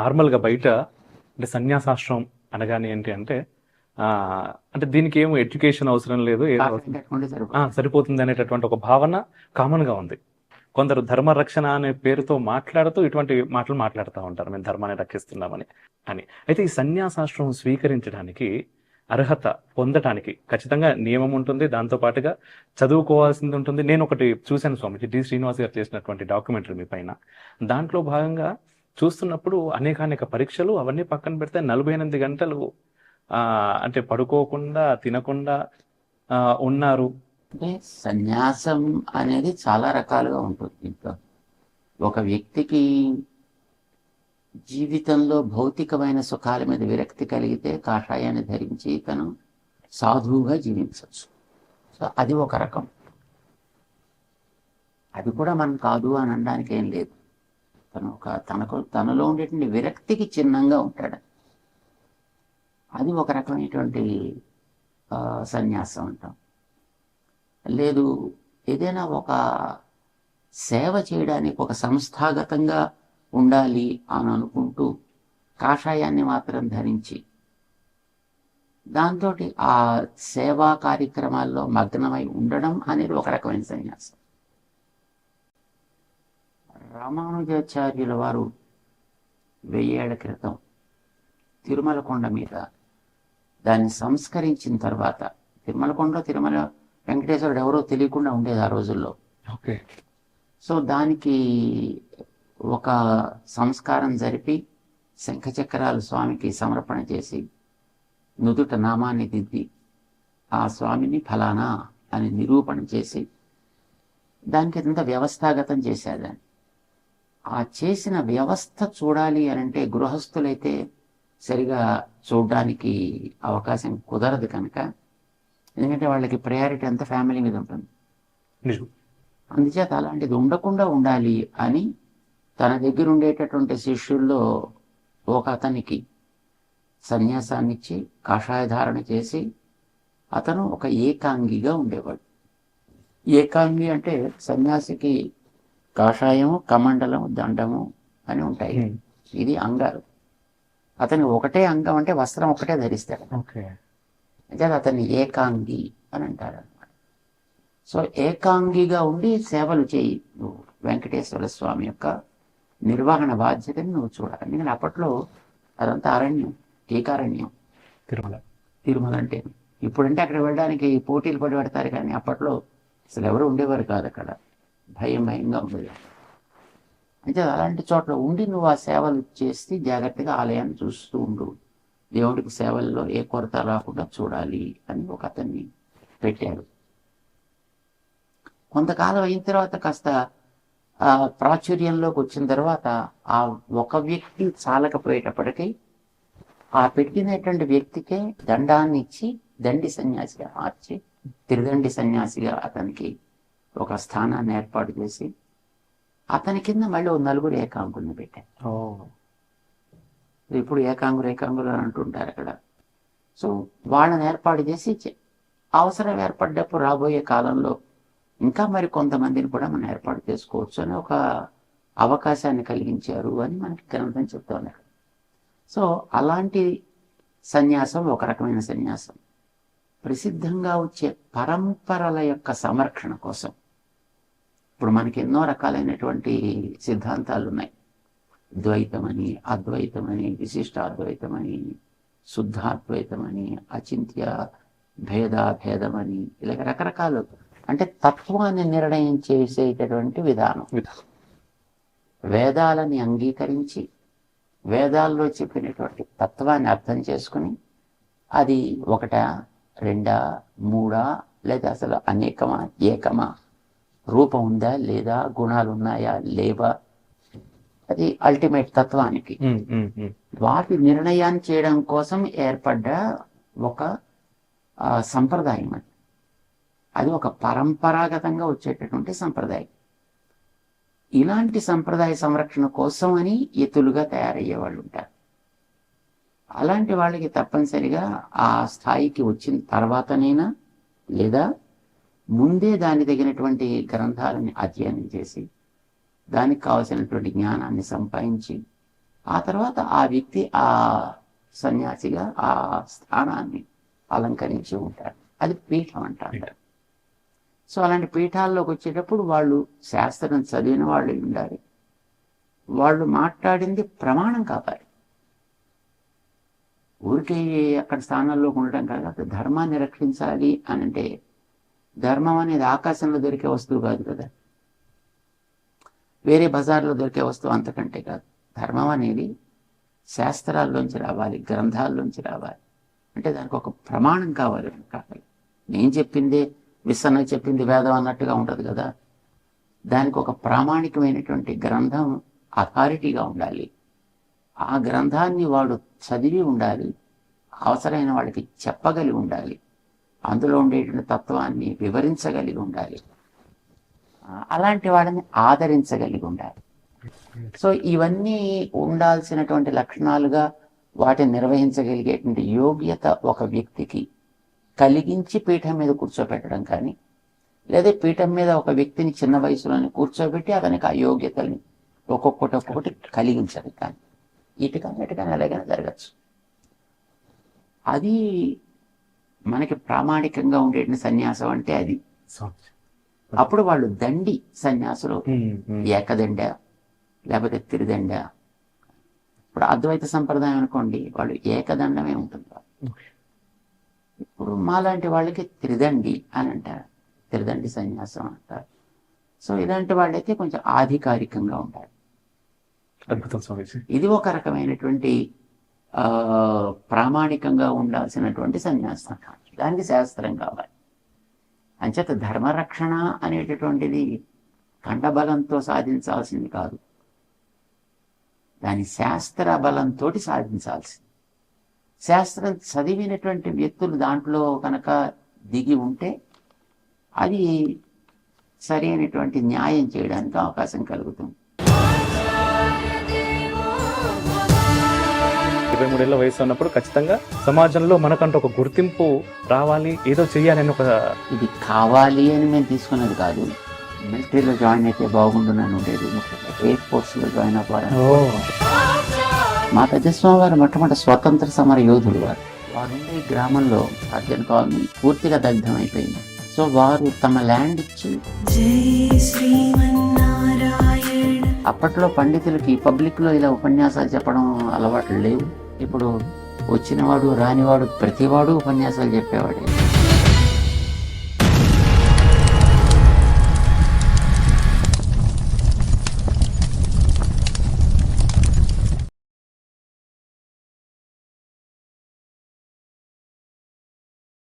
నార్మల్‌గా బయట అంటే సన్యాసాశ్రమం అనగానే ఏంటి అంటే అంటే దీనికి ఏమో ఎడ్యుకేషన్ అవసరం లేదు. ఏదో కాఫీ కట్టుకుంటే సరిపోతుంది. సరిపోతుంది అనేటటువంటి ఒక భావన కామన్‌గా ఉంది. కొందరు ధర్మ రక్షణ అనే పేరుతో మాట్లాడుతూ ఇటువంటి మాటలు మాట్లాడుతా ఉంటారు. మేము ధర్మాన్ని రక్షిస్తున్నామని అని. అయితే ఈ సన్యాసాశ్రమం స్వీకరించడానికి అర్హత పొందటానికి ఖచ్చితంగా నియమం ఉంటుంది. దాంతో పాటుగా చదువుకోవాల్సింది ఉంటుంది. నేను ఒకటి చూశాను స్వామిజీ, డి. శ్రీనివాస్ గారు చేసినటువంటి డాక్యుమెంటరీ మీ పైన. దాంట్లో భాగంగా చూస్తున్నప్పుడు అనేకానేక పరీక్షలు అవన్నీ పక్కన పెడితే 48 గంటలు అంటే పడుకోకుండా, తినకుండా ఉన్నారు. అంటే సన్యాసం అనేది చాలా రకాలుగా ఉంటుంది. ఇంకా ఒక వ్యక్తికి జీవితంలో భౌతికమైన సుఖాల మీద విరక్తి కలిగితే కాషాయాన్ని ధరించి తను సాధువుగా జీవించవచ్చు. సో అది ఒక రకం. అది కూడా మనం కాదు అని అనడానికి ఏం లేదు. తనలో ఉండేటువంటి విరక్తికి చిహ్నంగా ఉంటాడు. అది ఒక రకమైనటువంటి సన్యాసం అంటాం. లేదు, ఏదైనా ఒక సేవ చేయడానికి ఒక సంస్థాగతంగా ఉండాలి అని అనుకుంటూ కాషాయాన్ని మాత్రం ధరించి దాంతో ఆ సేవా కార్యక్రమాల్లో మగ్నమై ఉండడం అనేది ఒక రకమైన సన్యాసం. రామానుజాచార్యుల వారు 1000 ఏళ్ల క్రితం తిరుమల కొండ మీద దాన్ని సంస్కరించిన తర్వాత, తిరుమల వెంకటేశ్వరుడు ఎవరో తెలియకుండా ఉండేది ఆ రోజుల్లో. ఓకే. సో దానికి ఒక సంస్కారం జరిపి శంఖచక్రాలు స్వామికి సమర్పణ చేసి నుదుట నామాన్ని దిద్ది ఆ స్వామిని ఫలానా అని నిరూపణ చేసి దానికి ఎంత వ్యవస్థాగతం చేసేదాన్ని. ఆ చేసిన వ్యవస్థ చూడాలి అని అంటే గృహస్థులైతే సరిగా చూడడానికి అవకాశం కుదరదు కనుక, ఎందుకంటే వాళ్ళకి ప్రయారిటీ అంతా ఫ్యామిలీ మీద ఉంటుంది. అందుచేత అలాంటిది ఉండకుండా ఉండాలి అని తన దగ్గర ఉండేటటువంటి శిష్యుల్లో ఒక అతనికి సన్యాసాన్ని ఇచ్చి కాషాయ ధారణ చేసి అతను ఒక ఏకాంగిగా ఉండేవాడు. ఏకాంగి అంటే సన్యాసికి కాషాయము, కమండలము, దండము అని ఉంటాయి. ఇది అంగాలు. అతని ఒకటే అంగం అంటే వస్త్రం ఒకటే ధరిస్తాడు. అంటే అతన్ని ఏకాంగి అని అంటారు అనమాట. సో ఏకాంగిగా ఉండి సేవలు చేయి నువ్వు, వెంకటేశ్వర స్వామి యొక్క నిర్వహణ బాధ్యతని నువ్వు చూడాలి. ఎందుకంటే అప్పట్లో అదంతా అరణ్యం, టీకారణ్యం తిరుమల అంటే. ఇప్పుడంటే అక్కడ వెళ్ళడానికి పోటీలు పడి పెడతారు, కానీ అప్పట్లో అసలు ఎవరు ఉండేవారు కాదు. అక్కడ భయంగా ఉండేది. అంటే అలాంటి చోట్ల ఉండి నువ్వు ఆ సేవలు చేసి జాగ్రత్తగా ఆలయాన్ని చూస్తూ ఉండు, దేవుడికి సేవల్లో ఏ కొరత రాకుండా చూడాలి అని ఒక అతన్ని పెట్టారు. కొంతకాలం అయిన తర్వాత కాస్త ప్రాచుర్యంలోకి వచ్చిన తర్వాత ఆ ఒక వ్యక్తి చాలకపోయేటప్పటికీ ఆ పెట్టినటువంటి వ్యక్తికే దండాన్ని ఇచ్చి దండి సన్యాసిగా మార్చి త్రిదండి సన్యాసిగా అతనికి ఒక స్థానాన్ని ఏర్పాటు చేసి అతని కింద మళ్ళీ 4 ఏకాంగుల్ని పెట్టారు. ఇప్పుడు ఏకాంగులు అని అంటుంటారు అక్కడ. సో వాళ్ళని ఏర్పాటు చేసి అవసరం ఏర్పడ్డప్పుడు రాబోయే కాలంలో ఇంకా మరి కొంతమందిని కూడా మనం ఏర్పాటు చేసుకోవచ్చు అని ఒక అవకాశాన్ని కలిగించారు అని మనకి గ్రంథం చెప్తోంది. సో అలాంటి సన్యాసం ఒక రకమైన సన్యాసం. ప్రసిద్ధంగా వచ్చే పరంపరల యొక్క సంరక్షణ కోసం ఇప్పుడు మనకి ఎన్నో రకాలైనటువంటి సిద్ధాంతాలు ఉన్నాయి. ద్వైతమని, అద్వైతమని, విశిష్టాద్వైతమని, శుద్ధాద్వైతమని, అచింత్య భేదమని, ఇలా రకరకాలు. అంటే తత్వాన్ని నిర్ణయం చేసేటటువంటి విధానం. వేదాలని అంగీకరించి వేదాల్లో చెప్పినటువంటి తత్వాన్ని అర్థం చేసుకుని అది 1, 2, 3 లేదా అసలు అనేకమా, ఏకమా, రూపం ఉందా లేదా, గుణాలు ఉన్నాయా లేవా, అది అల్టిమేట్ తత్వానికి వాటి నిర్ణయాన్ని చేయడం కోసం ఏర్పడ్డ ఒక సంప్రదాయం. అది ఒక పరంపరాగతంగా వచ్చేటటువంటి సంప్రదాయం. ఇలాంటి సంప్రదాయ సంరక్షణ కోసం అని ఎత్తులుగా తయారయ్యే వాళ్ళు ఉంటారు. అలాంటి వాళ్ళకి తప్పనిసరిగా ఆ స్థాయికి వచ్చిన తర్వాతనైనా లేదా ముందే దాని తగినటువంటి గ్రంథాలని అధ్యయనం చేసి దానికి కావలసినటువంటి జ్ఞానాన్ని సంపాదించి ఆ తర్వాత ఆ వ్యక్తి ఆ సన్యాసిగా ఆ స్థానాన్ని అలంకరించి ఉంటారు. అది పీఠం అంటారు. సో అలాంటి పీఠాల్లోకి వచ్చేటప్పుడు వాళ్ళు శాస్త్రం చదివిన వాళ్ళు ఉండాలి. వాళ్ళు మాట్లాడింది ప్రమాణం కావాలి. ఊరికే అక్కడ స్థానాల్లో ఉండడం కాదు. ధర్మాన్ని రక్షించాలి అని అంటే ధర్మం అనేది ఆకాశంలో దొరికే వస్తువు కాదు కదా, వేరే బజార్లో దొరికే వస్తువు అంతకంటే కాదు. ధర్మం అనేది శాస్త్రాల్లోంచి రావాలి, గ్రంథాల్లోంచి రావాలి. అంటే దానికి ఒక ప్రమాణం కావాలి. నేను చెప్పిందే విసన్న చెప్పింది వేదం అన్నట్టుగా ఉంటుంది కదా. దానికి ఒక ప్రామాణికమైనటువంటి గ్రంథం అథారిటీగా ఉండాలి. ఆ గ్రంథాన్ని వాడు చదివి ఉండాలి, అవసరమైన వాళ్ళకి చెప్పగలిగి ఉండాలి, అందులో ఉండేటువంటి తత్వాన్ని వివరించగలిగి ఉండాలి, అలాంటి వాళ్ళని ఆదరించగలిగి ఉండాలి. సో ఇవన్నీ ఉండాల్సినటువంటి లక్షణాలుగా వాటిని నిర్వహించగలిగేటువంటి యోగ్యత ఒక వ్యక్తికి కలిగించి పీఠం మీద కూర్చోబెట్టడం కానీ, లేదా పీఠం మీద ఒక వ్యక్తిని చిన్న వయసులోనే కూర్చోబెట్టి అతనికి ఆ యోగ్యతల్ని ఒక్కొక్కటి కలిగించడం కానీ, ఇటుకని ఎలాగైనా జరగచ్చు. అది మనకి ప్రామాణికంగా ఉండేటువంటి సన్యాసం అంటే అది. అప్పుడు వాళ్ళు దండి సన్యాసులు, ఏకదండ లేకపోతే త్రిదండ. ఇప్పుడు అద్వైత సంప్రదాయం అనుకోండి, వాళ్ళు ఏకదండమే ఉంటుంది. ఇప్పుడు మాలాంటి వాళ్ళకి త్రిదండి అని అంటారు, త్రిదండి సన్యాసం అంటారు. సో ఇలాంటి వాళ్ళైతే కొంచెం ఆధికారికంగా ఉంటారు. అద్భుతం స్వామీజీ. ఇది ఒక రకమైనటువంటి ప్రామాణికంగా ఉండాల్సినటువంటి సన్యాసం. దానికి శాస్త్రం కావాలి. అంచేత ధర్మరక్షణ అనేటటువంటిది కండబలంతో సాధించాల్సింది కాదు, దాని శాస్త్ర బలంతో సాధించాల్సింది. శాస్త్రం చదివినటువంటి వ్యక్తులు దాంట్లో కనుక దిగి ఉంటే అది సరైనటువంటి న్యాయం చేయడానికి అవకాశం కలుగుతుంది. 23 ఏళ్ల వయసు ఉన్నప్పుడు ఖచ్చితంగా సమాజంలో మనకంటూ ఒక గుర్తింపు రావాలి, ఏదో చెయ్యాలి అని ఒక ఇది కావాలి అని మేము తీసుకున్నది కాదు. మిలిటరీలో జాయిన్ అయితే బాగుండునని ఉండేది. ఎయిర్ ఫోర్స్లో జాయిన్ అవ్వాలి. మా పెద్దస్వామి వారు మొట్టమొదటి స్వతంత్ర సమర యోధుడు. వారు ఉండే గ్రామంలో అర్జున్ కాలనీ పూర్తిగా దగ్ధమైపోయింది. సో వారు తమ ల్యాండ్ ఇచ్చి, అప్పట్లో పండితులకి పబ్లిక్లో ఇలా ఉపన్యాసాలు చెప్పడం అలవాట్లు లేవు. ఇప్పుడు వచ్చినవాడు రానివాడు ప్రతివాడు ఉపన్యాసాలు చెప్పేవాడే.